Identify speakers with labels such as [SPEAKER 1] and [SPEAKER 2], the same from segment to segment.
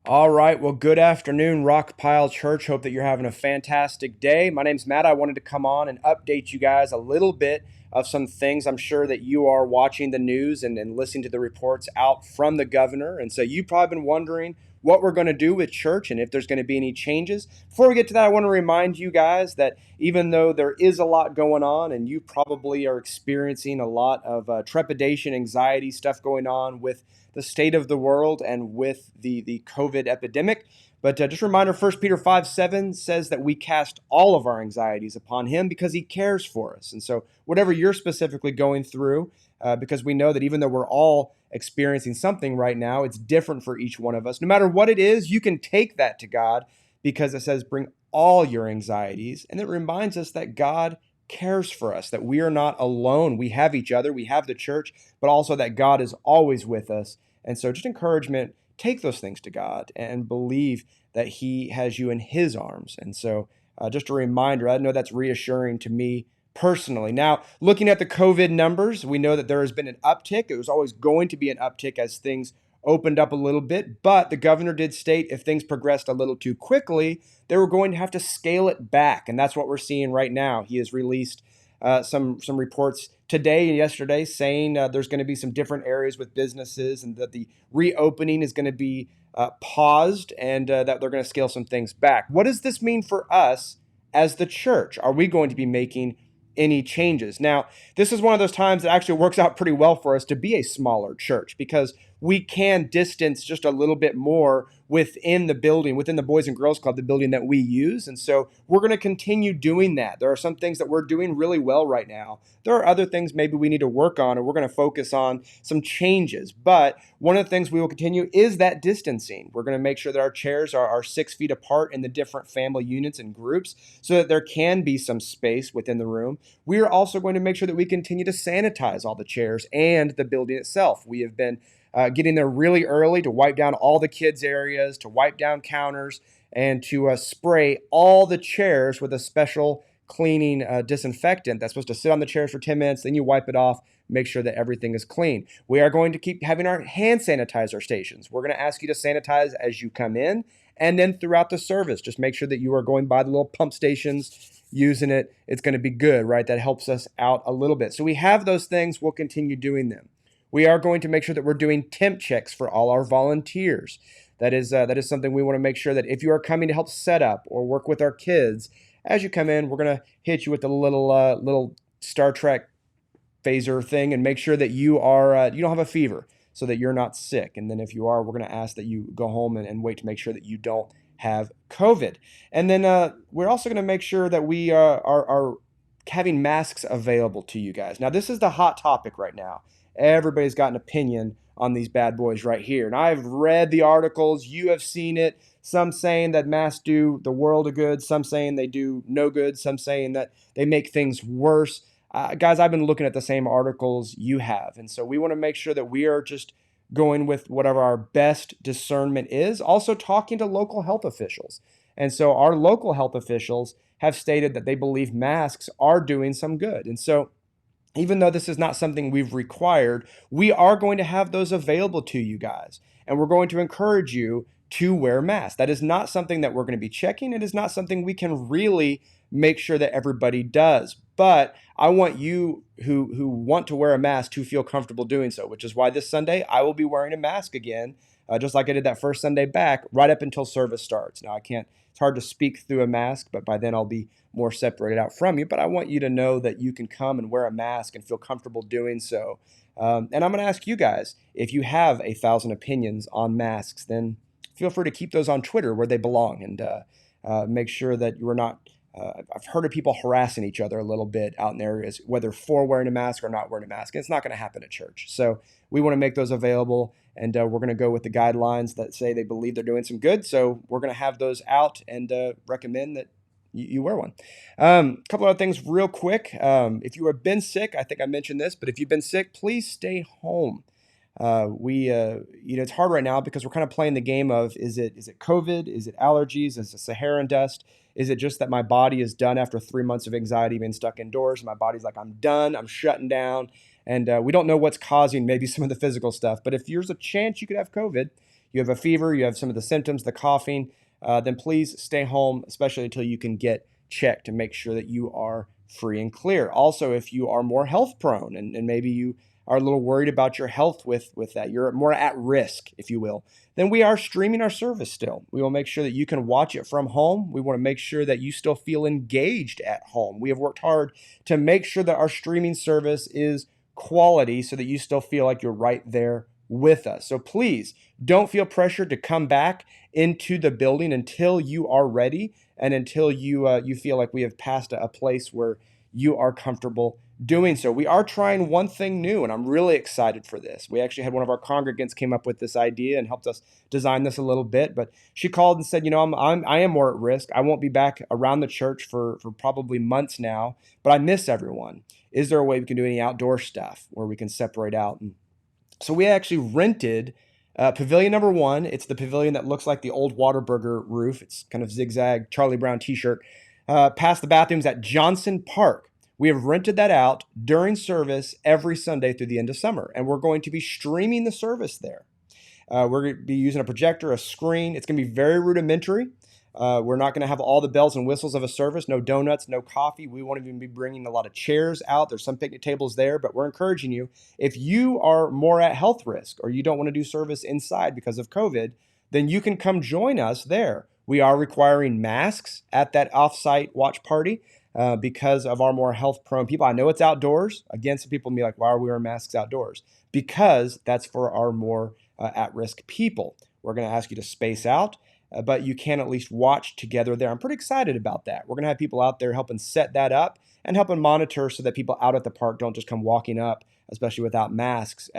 [SPEAKER 1] All right. Well, good afternoon, RockPile Church. Hope that you're having a fantastic day. My name's Matt. I wanted to come on and update you guys a little bit of some things. I'm sure that you are watching the news and listening to the reports out from the governor. And so you've probably been wondering what we're going to do with church and if there's going to be any changes. Before we get to that, I want to remind you guys that even though there is a lot going on and you probably are experiencing a lot of trepidation, anxiety, stuff going on with the state of the world and with the COVID epidemic. But just a reminder, 1 Peter 5:7 says that we cast all of our anxieties upon him because he cares for us. And so whatever you're specifically going through, because we know that even though we're all experiencing something right now, it's different for each one of us. No matter what it is, you can take that to God because it says bring all your anxieties. And it reminds us that God cares for us, that we are not alone. We have each other, we have the church, but also that God is always with us. And so just encouragement, take those things to God and believe that he has you in his arms. And so just a reminder, I know that's reassuring to me personally. Now, looking at the COVID numbers, we know that there has been an uptick. It was always going to be an uptick as things opened up a little bit, but the governor did state if things progressed a little too quickly, they were going to have to scale it back, and that's what we're seeing right now. He has released some reports today and yesterday saying there's going to be some different areas with businesses and that the reopening is going to be paused and that they're going to scale some things back. What does this mean for us as the church? Are we going to be making any changes? Now, this is one of those times that actually works out pretty well for us to be a smaller church because we can distance just a little bit more within the building, within the Boys and Girls Club, the building that we use. And so we're going to continue doing that. There are some things that we're doing really well right now. There are other things maybe we need to work on, and we're going to focus on some changes. But one of the things we will continue is that distancing. We're going to make sure that our chairs are 6 feet apart in the different family units and groups so that there can be some space within the room. We are also going to make sure that we continue to sanitize all the chairs and the building itself. We have been getting there really early to wipe down all the kids' areas, to wipe down counters, and to spray all the chairs with a special cleaning disinfectant that's supposed to sit on the chairs for 10 minutes. Then you wipe it off, make sure that everything is clean. We are going to keep having our hand sanitizer stations. We're going to ask you to sanitize as you come in and then throughout the service. Just make sure that you are going by the little pump stations, using it. It's going to be good, right? That helps us out a little bit. So we have those things. We'll continue doing them. We are going to make sure that we're doing temp checks for all our volunteers. That is something we want to make sure that if you are coming to help set up or work with our kids, as you come in, we're going to hit you with the little Star Trek phaser thing and make sure that you don't have a fever so that you're not sick. And then if you are, we're going to ask that you go home and wait to make sure that you don't have COVID. And then we're also going to make sure that we are having masks available to you guys. Now, this is the hot topic right now. Everybody's got an opinion on these bad boys right here. And I've read the articles. You have seen it. Some saying that masks do the world of good. Some saying they do no good. Some saying that they make things worse. Guys, I've been looking at the same articles you have. And so we want to make sure that we are just going with whatever our best discernment is. Also talking to local health officials. And so our local health officials have stated that they believe masks are doing some good. And so even though this is not something we've required, we are going to have those available to you guys. And we're going to encourage you to wear masks. That is not something that we're going to be checking. It is not something we can really make sure that everybody does. But I want you who want to wear a mask to feel comfortable doing so, which is why this Sunday I will be wearing a mask again, just like I did that first Sunday back, right up until service starts. Now, it's hard to speak through a mask, but by then I'll be more separated out from you. But I want you to know that you can come and wear a mask and feel comfortable doing so. And I'm going to ask you guys, if you have 1,000 opinions on masks, then feel free to keep those on Twitter where they belong and make sure that you are not. I've heard of people harassing each other a little bit out in areas, whether for wearing a mask or not wearing a mask. And it's not going to happen at church. So we want to make those available, and we're going to go with the guidelines that say they believe they're doing some good. So we're going to have those out and recommend that you wear one. A couple other things real quick. If you have been sick, I think I mentioned this, but if you've been sick, please stay home. It's hard right now because we're kind of playing the game of, is it COVID? Is it allergies? Is it Saharan dust? Is it just that my body is done after 3 months of anxiety being stuck indoors? My body's like, I'm done. I'm shutting down. And we don't know what's causing maybe some of the physical stuff. But if there's a chance you could have COVID, you have a fever, you have some of the symptoms, the coughing, then please stay home, especially until you can get checked to make sure that you are free and clear. Also, if you are more health prone and maybe you are a little worried about your health with that, you're more at risk, if you will, then we are streaming our service still. We will make sure that you can watch it from home. We want to make sure that you still feel engaged at home. We have worked hard to make sure that our streaming service is quality so that you still feel like you're right there with us. So please don't feel pressured to come back into the building until you are ready and until you feel like we have passed a place where you are comfortable doing so. We are trying one thing new, and I'm really excited for this. We actually had one of our congregants came up with this idea and helped us design this a little bit, but she called and said, I am more at risk. I won't be back around the church for probably months now, but I miss everyone. Is there a way we can do any outdoor stuff where we can separate out? And so we actually rented pavilion number one. It's the pavilion that looks like the old Whataburger roof. It's kind of zigzag Charlie Brown t-shirt. Past the bathrooms at Johnson Park. We have rented that out during service every Sunday through the end of summer, and we're going to be streaming the service there. We're going to be using a projector, a screen. It's going to be very rudimentary. We're not going to have all the bells and whistles of a service, no donuts, no coffee. We won't even be bringing a lot of chairs out. There's some picnic tables there, but we're encouraging you, if you are more at health risk or you don't want to do service inside because of COVID, then you can come join us there. We are requiring masks at that offsite watch party because of our more health prone people. I know it's outdoors. Again, some people will be like, why are we wearing masks outdoors? Because that's for our more at-risk people. We're going to ask you to space out, but you can at least watch together there. I'm pretty excited about that. We're going to have people out there helping set that up and helping monitor so that people out at the park don't just come walking up, especially without masks,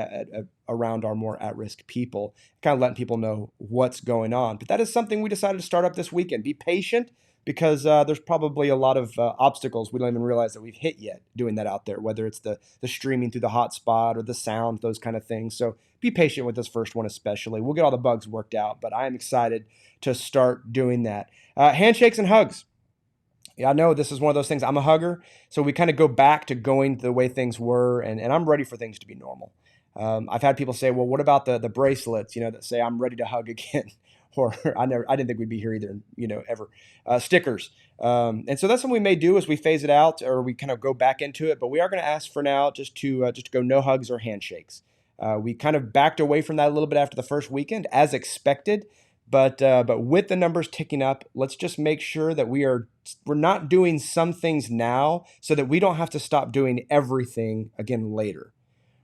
[SPEAKER 1] around our more at-risk people, kind of letting people know what's going on. But that is something we decided to start up this weekend. Be patient, because there's probably a lot of obstacles we don't even realize that we've hit yet doing that out there, whether it's the streaming through the hotspot or the sound, those kind of things. So be patient with this first one especially. We'll get all the bugs worked out, but I am excited to start doing that. Handshakes and hugs. Yeah, I know this is one of those things. I'm a hugger, so we kind of go back to going the way things were, and I'm ready for things to be normal. I've had people say, well, what about the bracelets, that say I'm ready to hug again? Or I didn't think we'd be here either, ever. Stickers. And so that's what we may do as we phase it out or we kind of go back into it. But we are going to ask for now just to go no hugs or handshakes. We kind of backed away from that a little bit after the first weekend, as expected. But with the numbers ticking up, let's just make sure that we're not doing some things now so that we don't have to stop doing everything again later,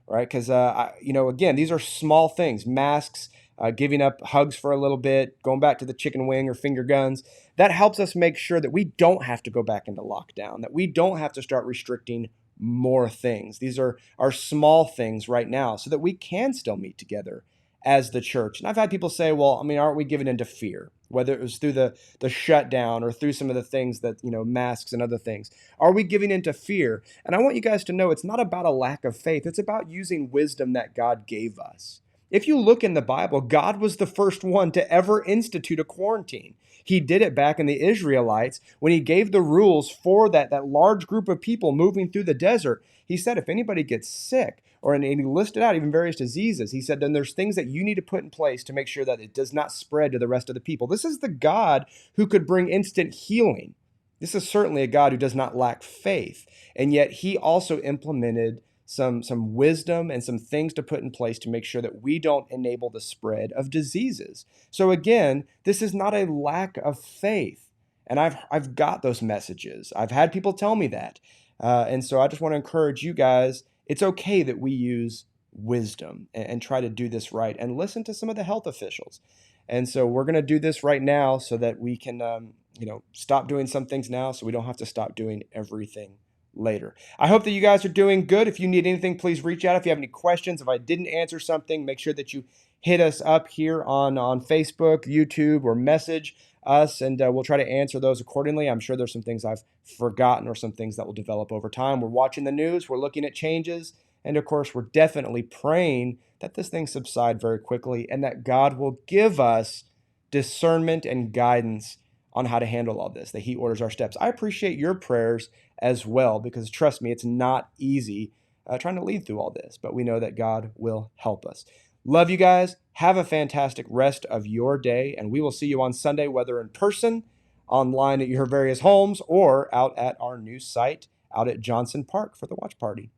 [SPEAKER 1] right? Because again, these are small things. Masks, giving up hugs for a little bit, going back to the chicken wing or finger guns. That helps us make sure that we don't have to go back into lockdown, that we don't have to start restricting more things. These are small things right now so that we can still meet together as the church. And I've had people say, well, aren't we giving into fear? Whether it was through the shutdown or through some of the things that, masks and other things. Are we giving into fear? And I want you guys to know it's not about a lack of faith. It's about using wisdom that God gave us. If you look in the Bible, God was the first one to ever institute a quarantine. He did it back in the Israelites when he gave the rules for that large group of people moving through the desert. He said, if anybody gets sick, and he listed out even various diseases, he said, then there's things that you need to put in place to make sure that it does not spread to the rest of the people. This is the God who could bring instant healing. This is certainly a God who does not lack faith. And yet he also implemented some wisdom and some things to put in place to make sure that we don't enable the spread of diseases. So again, this is not a lack of faith. And I've got those messages. I've had people tell me that. And so I just want to encourage you guys, it's okay that we use wisdom and try to do this right and listen to some of the health officials. And so we're going to do this right now so that we can, stop doing some things now so we don't have to stop doing everything later. I hope that you guys are doing good. If you need anything, please reach out. If you have any questions, if I didn't answer something, make sure that you hit us up here on Facebook, YouTube, or message us, and we'll try to answer those accordingly. I'm sure there's some things I've forgotten or some things that will develop over time. We're watching the news. We're looking at changes. And of course, we're definitely praying that this thing subside very quickly and that God will give us discernment and guidance on how to handle all this, that he orders our steps. I appreciate your prayers as well, because trust me, it's not easy trying to lead through all this, but we know that God will help us. Love you guys. Have a fantastic rest of your day, and we will see you on Sunday, whether in person, online at your various homes, or out at our new site out at Johnson Park for the watch party.